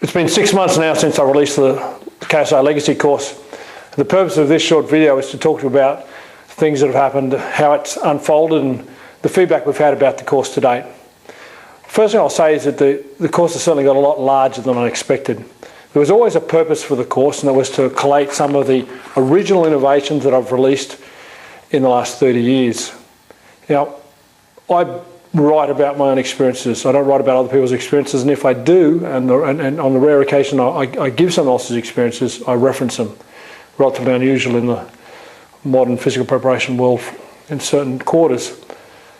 It's been 6 months now since I released the KSI Legacy Course. The purpose of this short video is to talk to you about things that have happened, how it's unfolded, and the feedback we've had about the course to date. First thing I'll say is that the course has certainly got a lot larger than I expected. There was always a purpose for the course, and that was to collate some of the original innovations that I've released in the last 30 years. Now, I write about my own experiences. I don't write about other people's experiences, and if I do, and on the rare occasion I give someone else's experiences, I reference them. Relatively unusual in the modern physical preparation world in certain quarters.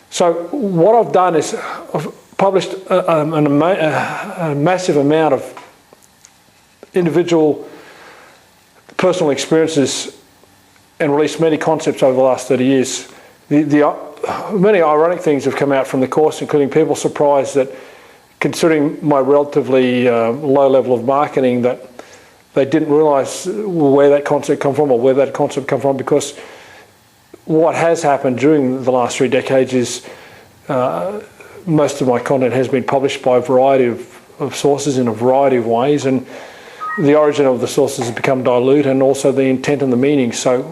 So what I've done is I've published a massive amount of individual personal experiences and released many concepts over the last 30 years. Many ironic things have come out from the course, including people surprised that, considering my relatively low level of marketing, that they didn't realise where that concept come from, or where that concept come from, because what has happened during the last 3 decades is most of my content has been published by a variety of sources in a variety of ways, and the origin of the sources has become dilute, and also the intent and the meaning. So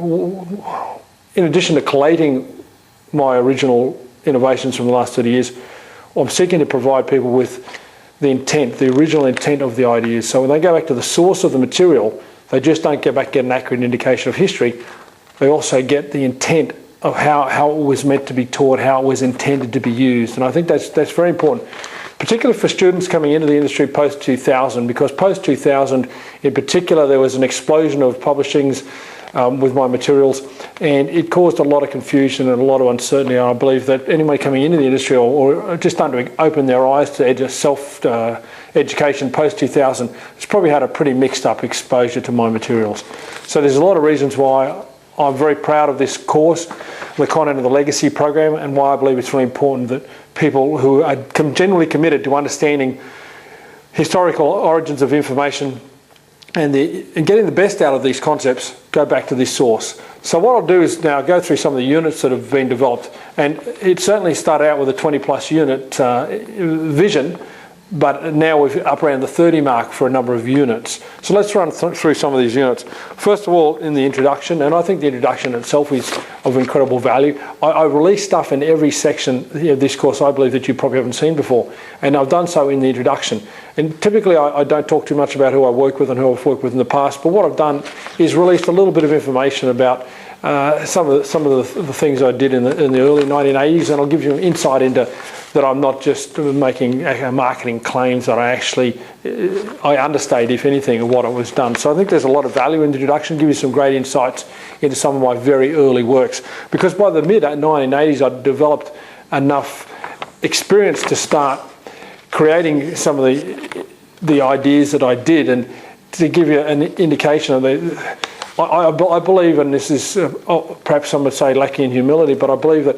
in addition to collating my original innovations from the last 30 years, I'm seeking to provide people with the intent, the original intent of the ideas. So when they go back to the source of the material, they just don't get an accurate indication of history. They also get the intent of how it was meant to be taught, how it was intended to be used. And I think that's very important, particularly for students coming into the industry post-2000, because post-2000 in particular there was an explosion of publishings with my materials, and it caused a lot of confusion and a lot of uncertainty. And I believe that anyone coming into the industry or just starting to open their eyes to self-education post-2000 has probably had a pretty mixed up exposure to my materials. So there's a lot of reasons why I'm very proud of this course, the content of the Legacy program, and why I believe it's really important that people who are genuinely committed to understanding historical origins of information and getting the best out of these concepts go back to this source. So what I'll do is now go through some of the units that have been developed, and it certainly started out with a 20+ unit vision, but now we're up around the 30 mark for a number of units. So let's run through some of these units. First of all, in the introduction, and I think the introduction itself is of incredible value. I release stuff in every section of this course I believe that you probably haven't seen before, and I've done so in the introduction. And typically I don't talk too much about who I work with and who I've worked with in the past, but what I've done is released a little bit of information about some of the things I did in the early 1980s, and I'll give you an insight into that I'm not just making marketing claims, that I understate, if anything, of what was done. So I think there's a lot of value in the introduction, give you some great insights into some of my very early works. Because by the mid-1980s, I'd developed enough experience to start creating some of the ideas that I did, and to give you an indication of I believe, and this is perhaps some would say lacking in humility, but I believe that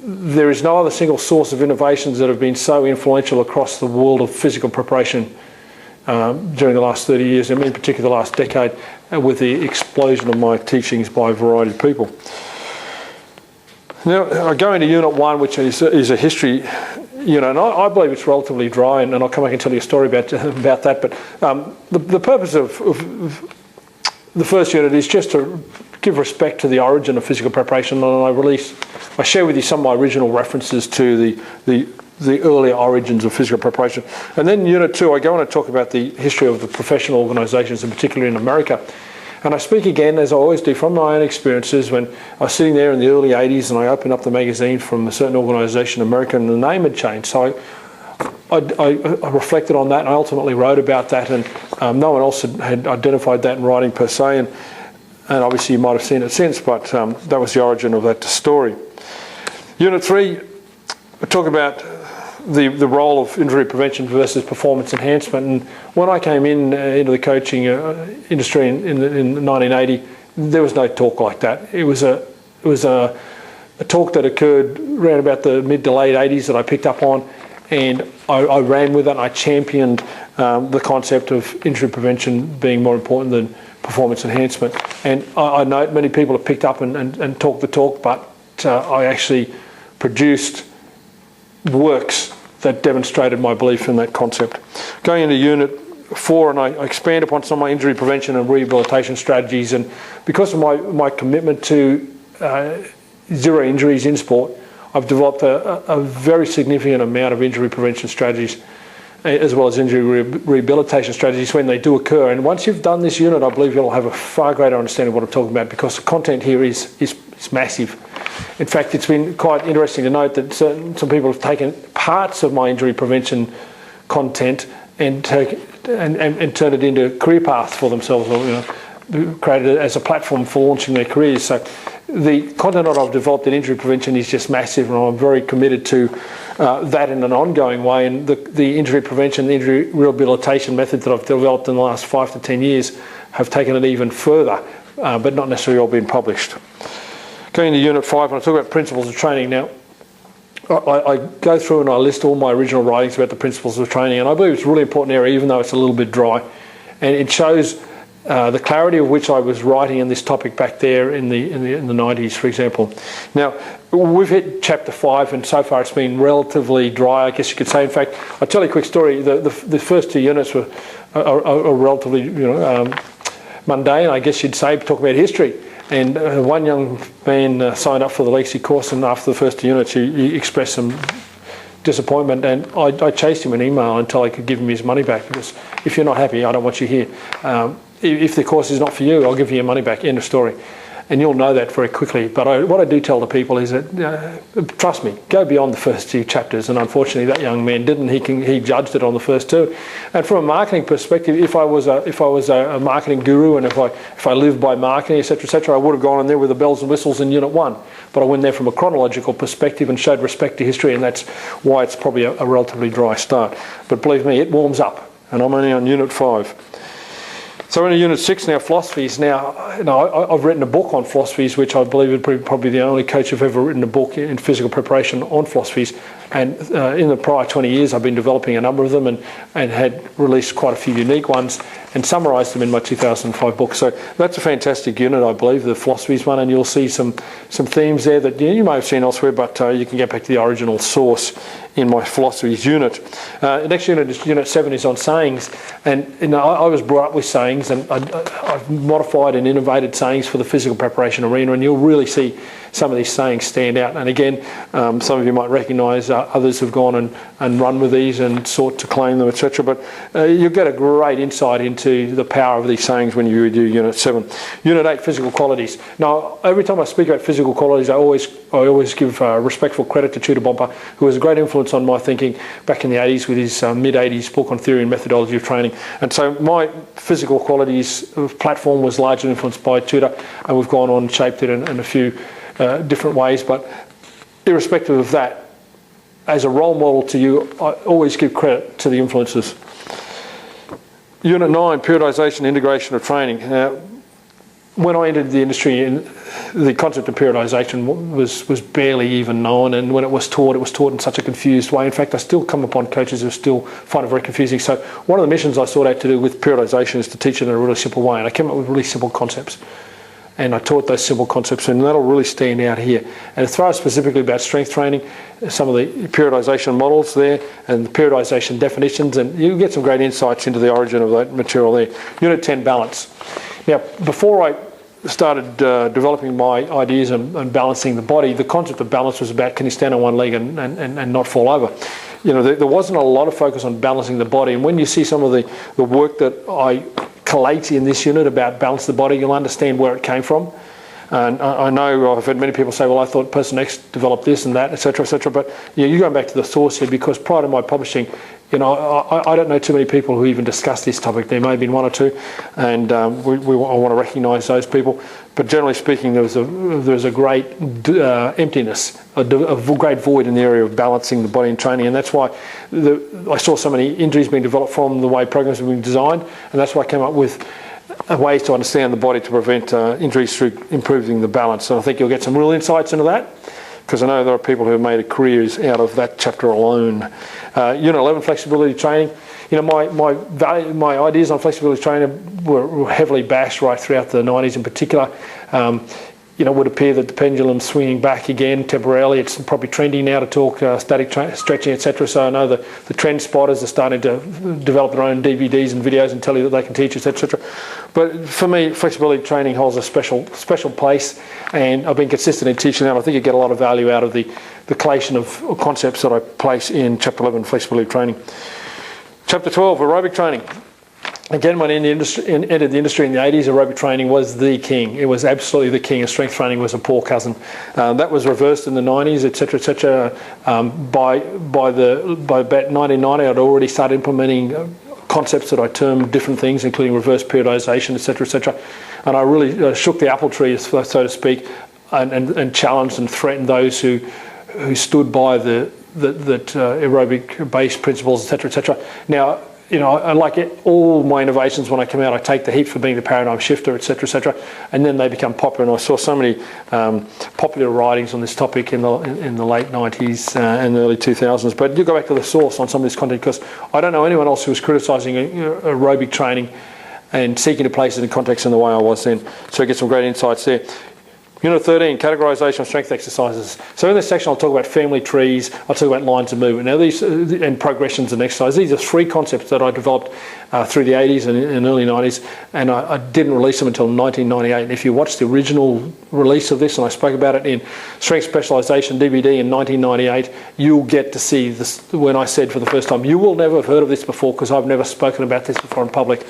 there is no other single source of innovations that have been so influential across the world of physical preparation during the last 30 years, and in particular the last decade, with the explosion of my teachings by a variety of people. Now, I go into Unit 1, which is a history unit, and I believe it's relatively dry, and I'll come back and tell you a story about that, but the purpose of the first unit is just to give respect to the origin of physical preparation, and I share with you some of my original references to the earlier origins of physical preparation. And then Unit 2, I go on to talk about the history of the professional organisations, and particularly in America. And I speak again, as I always do, from my own experiences when I was sitting there in the early 80s and I opened up the magazine from a certain organisation in America, and the name had changed. So I reflected on that, and I ultimately wrote about that, and no one else had identified that in writing per se, and obviously you might have seen it since, but that was the origin of that story. Unit 3, I talk about the role of injury prevention versus performance enhancement. And when I came into the coaching industry in 1980, there was no talk like that. It was a talk that occurred around about the mid to late 80s that I picked up on, and I ran with it, and I championed the concept of injury prevention being more important than performance enhancement. And I know many people have picked up and talked the talk, but I actually produced works that demonstrated my belief in that concept. Going into Unit 4, and I expand upon some of my injury prevention and rehabilitation strategies. And because of my commitment to zero injuries in sport, I've developed a very significant amount of injury prevention strategies, as well as injury rehabilitation strategies when they do occur. And once you've done this unit, I believe you'll have a far greater understanding of what I'm talking about, because the content here is massive. In fact, it's been quite interesting to note that some people have taken parts of my injury prevention content and turned it into career paths for themselves, or created it as a platform for launching their careers. So the content that I've developed in injury prevention is just massive, and I'm very committed to that in an ongoing way. And the injury prevention, the injury rehabilitation methods that I've developed in the last 5 to 10 years have taken it even further, but not necessarily all been published. Going to Unit 5, when I talk about principles of training now, I go through and I list all my original writings about the principles of training, and I believe it's a really important area, even though it's a little bit dry. And it shows the clarity of which I was writing in this topic back there in the 90s, for example. Now, we've hit Chapter 5, and so far it's been relatively dry, I guess you could say. In fact, I'll tell you a quick story. The first 2 units were relatively mundane, I guess you'd say, talk about history. And one young man signed up for the Legacy Course, and after the first 2 units he expressed some disappointment, and I chased him an email until I could give him his money back, because if you're not happy, I don't want you here. If the course is not for you, I'll give you your money back, end of story. And you'll know that very quickly. But what I do tell the people is that, trust me, go beyond the first 2 chapters. And unfortunately, that young man didn't. He judged it on the first 2. And from a marketing perspective, if I was a marketing guru, and if I lived by marketing, etc., I would have gone in there with the bells and whistles in Unit 1. But I went there from a chronological perspective and showed respect to history, and that's why it's probably a relatively dry start. But believe me, it warms up, and I'm only on Unit 5. So we're in Unit 6 now, philosophies. Now, I've written a book on philosophies, which I believe is probably the only coach who've ever written a book in physical preparation on philosophies. And in the prior 20 years, I've been developing a number of them, and had released quite a few unique ones and summarised them in my 2005 book. So that's a fantastic unit, I believe, the philosophies one, and you'll see some themes there that you may have seen elsewhere, but you can get back to the original source in my philosophies unit. Next unit is Unit 7, is on sayings. And I was brought up with sayings, and I've modified and innovated sayings for the physical preparation arena, and you'll really see some of these sayings stand out. And again, some of you might recognise others have gone and run with these and sought to claim them, etc. But you'll get a great insight into the power of these sayings when you do Unit 7. Unit 8, physical qualities. Now, every time I speak about physical qualities, I always give respectful credit to Tudor Bompa, who was a great influence on my thinking back in the 80s with his mid-80s book on theory and methodology of training. And so my physical qualities platform was largely influenced by Tudor, and we've gone on and shaped it in a few different ways. But irrespective of that, as a role model to you, I always give credit to the influences. Unit 9, periodisation, integration of training. When I entered the industry, the concept of periodisation was barely even known, and when it was taught in such a confused way. In fact, I still come upon coaches who still find it very confusing. So one of the missions I sought out to do with periodisation is to teach it in a really simple way, and I came up with really simple concepts. And I taught those simple concepts, and that'll really stand out here. And as far as specifically about strength training, some of the periodisation models there and the periodisation definitions, and you get some great insights into the origin of that material there. Unit 10, balance. Now, before I started developing my ideas and balancing the body, the concept of balance was about, can you stand on one leg and not fall over? There wasn't a lot of focus on balancing the body. And when you see some of the work that I collate in this unit about balance the body, you'll understand where it came from. And I know I've had many people say, well, I thought person X developed this and that, etc., etc. But you're going back to the source here, because prior to my publishing, I don't know too many people who even discuss this topic. There may have been 1 or 2, and I want to recognise those people. But generally speaking, there was a great emptiness, a great void in the area of balancing the body and training, and that's why I saw so many injuries being developed from the way programs have been designed, and that's why I came up with ways to understand the body to prevent injuries through improving the balance. And I think you'll get some real insights into that, because I know there are people who have made careers out of that chapter alone. Unit 11, flexibility training. My ideas on flexibility training were heavily bashed right throughout the 90s in particular. would appear that the pendulum's swinging back again temporarily. It's probably trending now to talk static stretching, etc. So I know the trend spotters are starting to develop their own DVDs and videos and tell you that they can teach, etc. But for me, flexibility training holds a special place, and I've been consistent in teaching that. I think you get a lot of value out of the collation of concepts that I place in Chapter 11, flexibility training. Chapter 12, aerobic training. Again, when I entered the industry in the 80s, aerobic training was the king. It was absolutely the king, and strength training was a poor cousin. That was reversed in the 90s, etc., etc. By about 1990, I'd already started implementing concepts that I termed different things, including reverse periodization, etc., etc. And I really shook the apple tree, so to speak, and challenged and threatened those who stood by that aerobic-based principles, etc., etc. Now, I like all my innovations when I come out, I take the heat for being the paradigm shifter, etc., etc., and then they become popular. And I saw so many popular writings on this topic in the late 90s and the early 2000s. But you go back to the source on some of this content, because I don't know anyone else who was criticising aerobic training and seeking to place it in context in the way I was then. So I get some great insights there. Unit 13, categorisation of strength exercises. So in this section I'll talk about family trees, I'll talk about lines of movement. Now these, and progressions and exercise, these are three concepts that I developed through the 80s and early 90s, and I didn't release them until 1998. And if you watch the original release of this, and I spoke about it in Strength Specialisation DVD in 1998, you'll get to see this when I said for the first time, you will never have heard of this before, because I've never spoken about this before in public.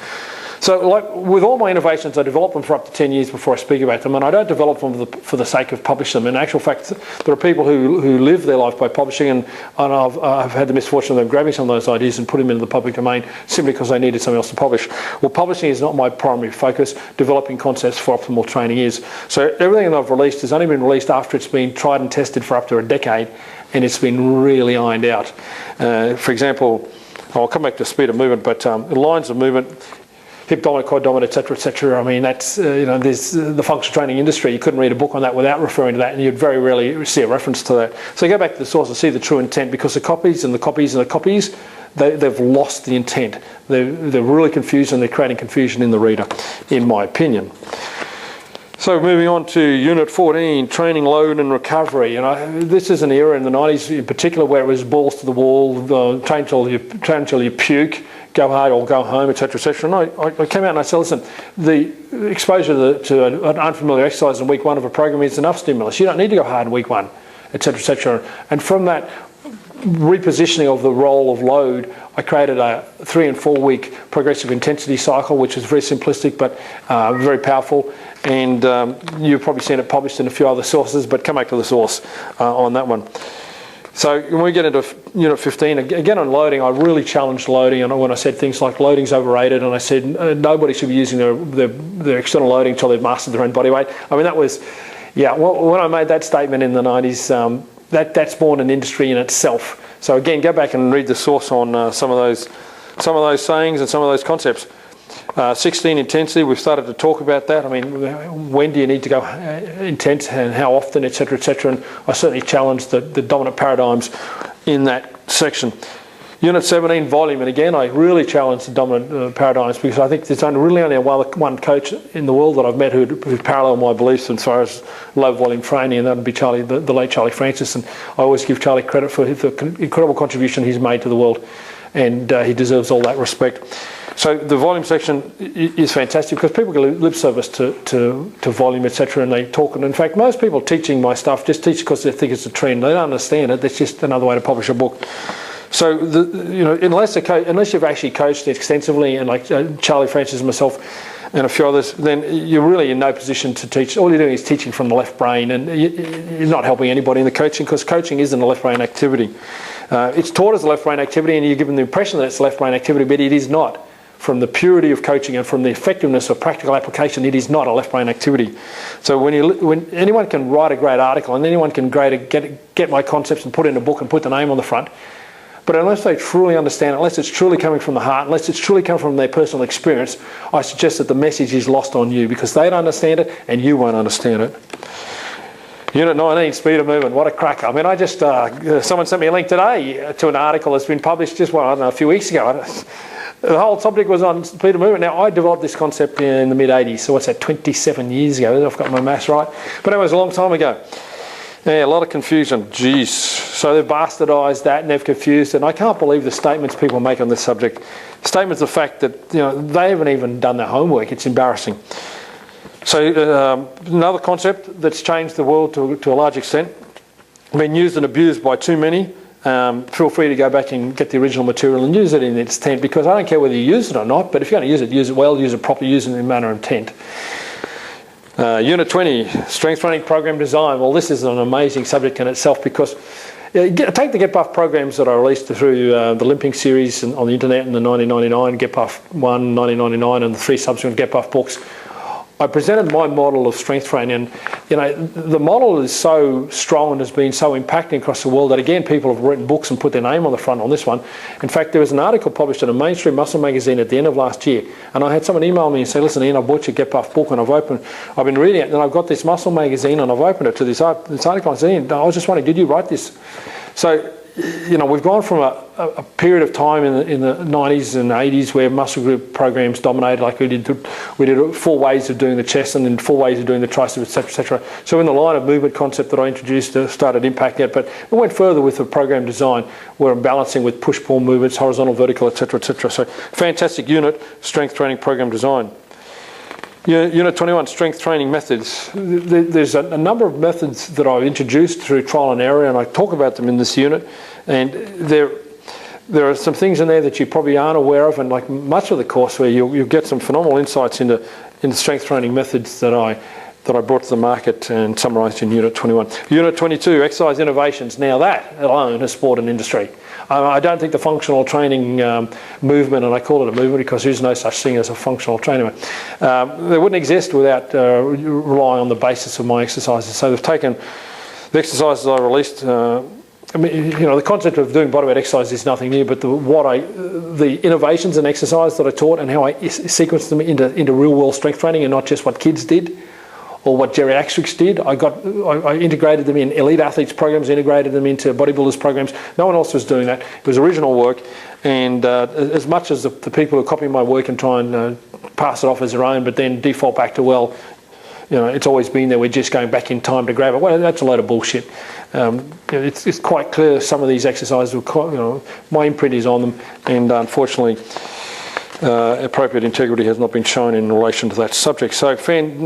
So like with all my innovations, I develop them for up to 10 years before I speak about them, and I don't develop them for the sake of publishing them. In actual fact, there are people who live their life by publishing, and I've had the misfortune of them grabbing some of those ideas and putting them into the public domain simply because they needed something else to publish. Well, publishing is not my primary focus. Developing concepts for optimal training is. So everything that I've released has only been released after it's been tried and tested for up to a decade, and it's been really ironed out. For example, I'll come back to speed of movement, but lines of movement, hip dominant, quad dominant, etc., etc. I mean, that's there's the functional training industry. You couldn't read a book on that without referring to that, and you'd very rarely see a reference to that. So you go back to the source and see the true intent, because the copies and the copies and the copies, they've lost the intent. They're really confused, and they're creating confusion in the reader, in my opinion. So moving on to Unit 14, training, load and recovery. This is an era in the 90s in particular where it was balls to the wall, train till you puke, go hard or go home, etc., etc. And I came out and I said, listen, the exposure to an unfamiliar exercise in week one of a program is enough stimulus. You don't need to go hard in week one, etc., etc. And from that repositioning of the role of load, I created a 3 and 4 week progressive intensity cycle, which is very simplistic but very powerful. And you've probably seen it published in a few other sources, but come back to the source on that one. So when we get into Unit 15, again on loading, I really challenged loading, and when I said things like loading's overrated, and I said nobody should be using their external loading until they've mastered their own body weight. I mean, that was, when I made that statement in the 90s, that spawned an industry in itself. So again, go back and read the source on some of those sayings and some of those concepts. 16, intensity, we've started to talk about that. I mean, when do you need to go intense and how often, etc., etc. And I certainly challenged the dominant paradigms in that section. Unit 17, volume, and again, I really challenged the dominant paradigms, because I think there's really only one coach in the world that I've met who'd parallel my beliefs as far as low volume training, and that would be the late Charlie Francis. And I always give Charlie credit for the incredible contribution he's made to the world, and he deserves all that respect. So the volume section is fantastic, because people give lip service to volume, etc., and they talk. And in fact, most people teaching my stuff just teach because they think it's a trend. They don't understand it. That's just another way to publish a book. So unless you've actually coached extensively, and like Charlie Francis and myself and a few others, then you're really in no position to teach. All you're doing is teaching from the left brain, and you're not helping anybody in the coaching, because coaching isn't a left brain activity. It's taught as a left brain activity, and you're given the impression that it's a left brain activity, but it is not. From the purity of coaching and from the effectiveness of practical application, it is not a left brain activity. So when anyone can write a great article, and anyone can get my concepts and put it in a book and put the name on the front, but unless they truly understand it, unless it's truly coming from the heart, unless it's truly coming from their personal experience, I suggest that the message is lost on you, because they don't understand it and you won't understand it. Unit 19, speed of movement. What a cracker. I mean, someone sent me a link today to an article that's been published just, a few weeks ago. The whole subject was on speed of movement. Now, I developed this concept in the mid-80s, so what's that, 27 years ago? I've got my maths right. But it was a long time ago. Yeah, a lot of confusion. Jeez. So they've bastardised that and they've confused it. And I can't believe the statements people make on this subject. Statements of fact that they haven't even done their homework. It's embarrassing. So another concept that's changed the world to a large extent, been used and abused by too many. Feel free to go back and get the original material and use it in its intent, because I don't care whether you use it or not, but if you're going to use it well, use it properly, use it in a manner of intent. Unit 20, Strength Training Program Design. Well, this is an amazing subject in itself, because take the Get Buff programs that I released through the Limping series on the internet in the 1999, Get Buff 1, 1999, and the 3 subsequent Get Buff books. I presented my model of strength training, and the model is so strong and has been so impacting across the world that, again, people have written books and put their name on the front on this one. In fact, there was an article published in a mainstream muscle magazine at the end of last year, and I had someone email me and say, listen, Ian, I bought your Get Buff book and I've been reading it, and I've got this muscle magazine and I've opened it to this article. I said, Ian, I was just wondering, did you write this? So, we've gone from a period of time in the 90s and 80s where muscle group programs dominated, like we did 4 ways of doing the chest and then 4 ways of doing the triceps, etc., etc. So in the line of movement concept that I introduced, started impacting it, but it went further with the program design where I'm balancing with push-pull movements, horizontal, vertical, etc., etc. So fantastic unit, strength training program design. Unit 21, strength training methods. There's a number of methods that I've introduced through trial and error, and I talk about them in this unit. And there are some things in there that you probably aren't aware of, and like much of the course where you'll get some phenomenal insights into strength training methods that I brought to the market and summarised in Unit 21. Unit 22, exercise innovations. Now that alone has sport and industry. I don't think the functional training movement, and I call it a movement because there's no such thing as a functional trainer, they wouldn't exist without relying on the basis of my exercises. So they've taken the exercises I released. The concept of doing bodyweight exercise is nothing new, but the innovations in exercise that I taught and how I sequenced them into real world strength training and not just what kids did or what geriatrics did. I integrated them in elite athletes programs, integrated them into bodybuilders programs. No one else was doing that. It was original work, and as much as the people who copy my work and try and pass it off as their own, but then default back to, it's always been there, we're just going back in time to grab it. Well, that's a load of bullshit. It's quite clear some of these exercises, my imprint is on them, and unfortunately, appropriate integrity has not been shown in relation to that subject. So, and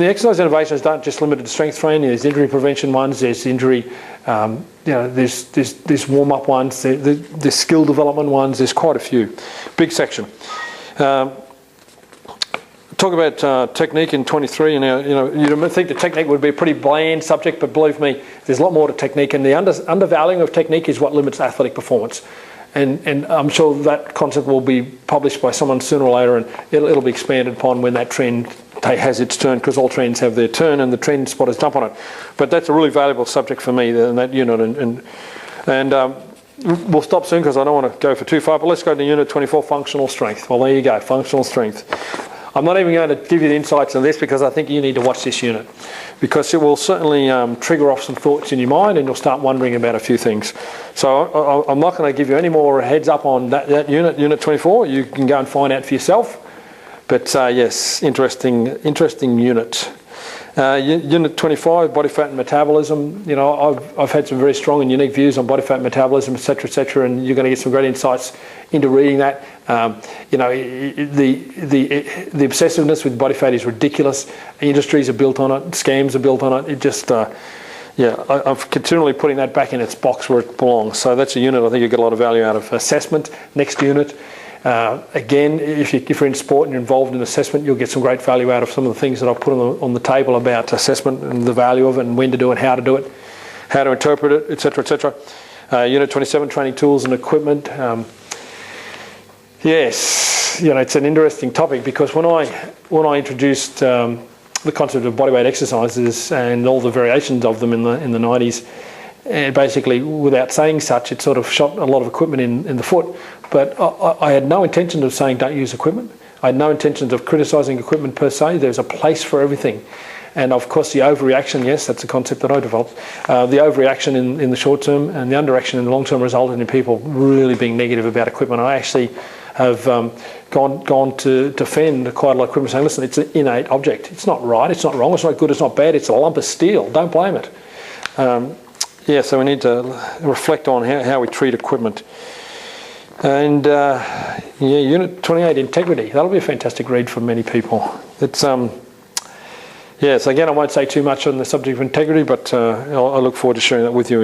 the exercise innovations don't just limit to strength training. There's injury prevention ones. There's injury. There's warm-up ones. There's skill development ones. There's quite a few. Big section. Talk about technique in 23, and you'd think the technique would be a pretty bland subject, but believe me, there's a lot more to technique, and the undervaluing of technique is what limits athletic performance. And I'm sure that concept will be published by someone sooner or later, and it'll be expanded upon when that trend has its turn, because all trends have their turn and the trend spotters jump on it. But that's a really valuable subject for me in that unit, and we'll stop soon because I don't want to go for too far, but let's go to Unit 24, functional strength. Well, there you go, functional strength. I'm not even going to give you the insights on this because I think you need to watch this unit, because it will certainly trigger off some thoughts in your mind and you'll start wondering about a few things. So I'm not going to give you any more heads up on that unit, Unit 24. You can go and find out for yourself. But yes, interesting unit. Unit 25, body fat and metabolism. I've had some very strong and unique views on body fat metabolism, etc., and you're going to get some great insights into reading that. The obsessiveness with body fat is ridiculous. Industries are built on it, scams are built on it. It just, I'm continually putting that back in its box where it belongs. So that's a unit I think you get a lot of value out of. Assessment, next unit. Again, if you're in sport and you're involved in assessment, you'll get some great value out of some of the things that I've put on the table about assessment and the value of it and when to do it, how to do it, how to interpret it, etc., etc. Unit 27, training tools and equipment. Yes, it's an interesting topic, because when I introduced the concept of bodyweight exercises and all the variations of them in the 90s, and basically, without saying such, it sort of shot a lot of equipment in the foot. But I had no intention of saying don't use equipment. I had no intentions of criticising equipment per se. There's a place for everything. And of course, the overreaction, yes, that's a concept that I developed. The overreaction in the short term and the underreaction in the long term resulted in people really being negative about equipment. I actually have gone to defend quite a lot of equipment, saying, listen, it's an innate object. It's not right, it's not wrong, it's not good, it's not bad, it's a lump of steel. Don't blame it. So we need to reflect on how we treat equipment. And Unit 28, integrity. That'll be a fantastic read for many people. It's so again, I won't say too much on the subject of integrity, but I look forward to sharing that with you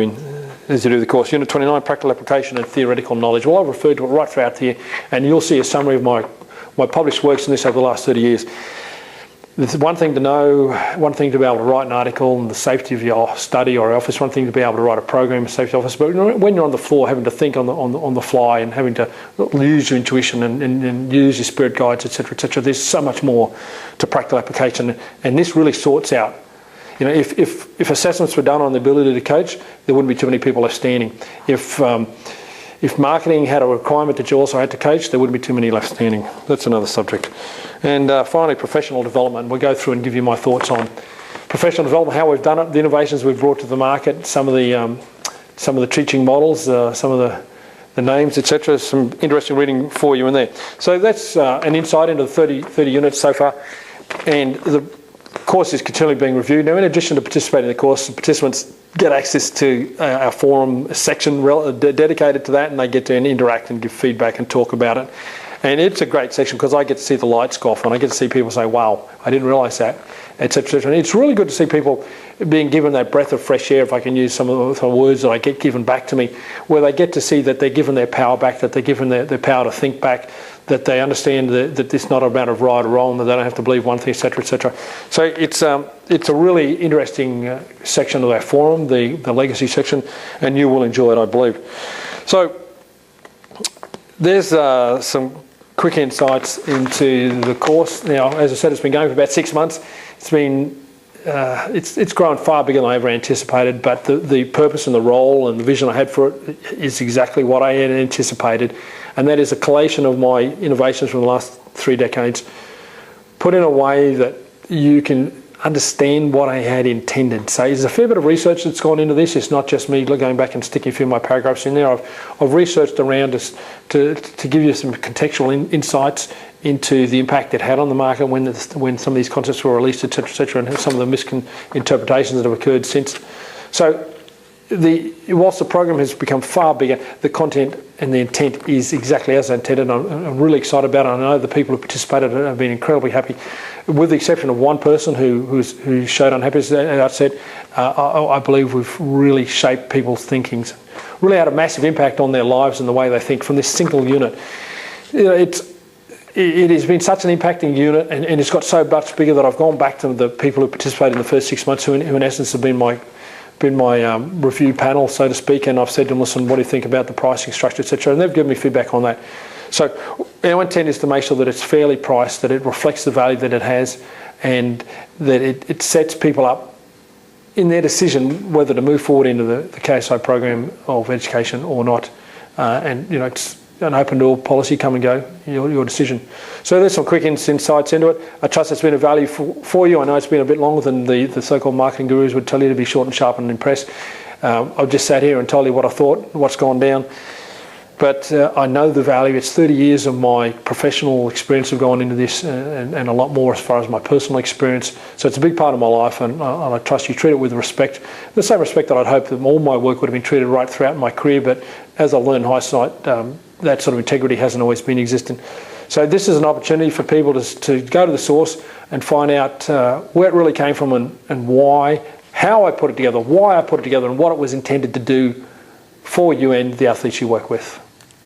as you do the course. Unit 29, practical application and theoretical knowledge. Well, I've referred to it right throughout here, and you'll see a summary of my published works in this over the last 30 years. There's one thing to know, one thing to be able to write an article and the safety of your study or office, one thing to be able to write a program in safety office, but when you're on the floor having to think on the fly and having to use your intuition and use your spirit guides, etc., there's so much more to practical application, and this really sorts out. If assessments were done on the ability to coach, there wouldn't be too many people left standing. If marketing had a requirement that you also had to coach, there wouldn't be too many left standing. That's another subject. And finally, professional development. We'll go through and give you my thoughts on professional development, how we've done it, the innovations we've brought to the market, some of the teaching models, some of the names, etc. Some interesting reading for you in there. So that's an insight into the 30 units so far. And the course is continually being reviewed. Now, in addition to participating in the course, the participants get access to our forum section dedicated to that, and they get to interact and give feedback and talk about it. And it's a great section because I get to see the lights go off and I get to see people say, wow, I didn't realise that, etc. And it's really good to see people being given that breath of fresh air, if I can use some of the words that I get given back to me, where they get to see that they're given their power back, that they're given their power to think back, that they understand that it's not a matter of right or wrong, that they don't have to believe one thing, etc., etc. So it's a really interesting section of our forum, the legacy section, and you will enjoy it, I believe. So there's some quick insights into the course. Now, as I said, it's been going for about 6 months. It's grown far bigger than I ever anticipated, but the purpose and the role and the vision I had for it is exactly what I had anticipated, and that is a collation of my innovations from the last 3 decades, put in a way that you can understand what I had intended. So there's a fair bit of research that's gone into this. It's not just me going back and sticking a few of my paragraphs in there. I've researched around this to give you some contextual insights into the impact it had on the market when some of these concepts were released, etc., and some of the misinterpretations that have occurred since. So whilst the program has become far bigger, the content and the intent is exactly as intended. I'm really excited about it. I know the people who participated have been incredibly happy, with the exception of one person who showed unhappiness at the outset. I believe we've really shaped people's thinkings, really had a massive impact on their lives and the way they think from this single unit. It has been such an impacting unit, and it's got so much bigger that I've gone back to the people who participated in the first 6 months, who in essence have been my review panel, so to speak, and I've said to them, listen, what do you think about the pricing structure, etc., and they've given me feedback on that. So our intent is to make sure that it's fairly priced, that it reflects the value that it has, and that it sets people up in their decision whether to move forward into the KSI program of education or not. And it's an open door policy, come and go, your decision. So there's some quick insights into it. I trust it's been of value for you. I know it's been a bit longer than the so-called marketing gurus would tell you, to be short and sharp and impress. I've just sat here and told you what I thought, what's gone down. But I know the value. It's 30 years of my professional experience have gone into this, and a lot more as far as my personal experience. So it's a big part of my life, and I trust you treat it with respect. The same respect that I'd hope that all my work would have been treated right throughout my career, but as I learned in hindsight, that sort of integrity hasn't always been existent. So this is an opportunity for people to go to the source and find out where it really came from and why, how I put it together, why I put it together, and what it was intended to do for you and the athletes you work with.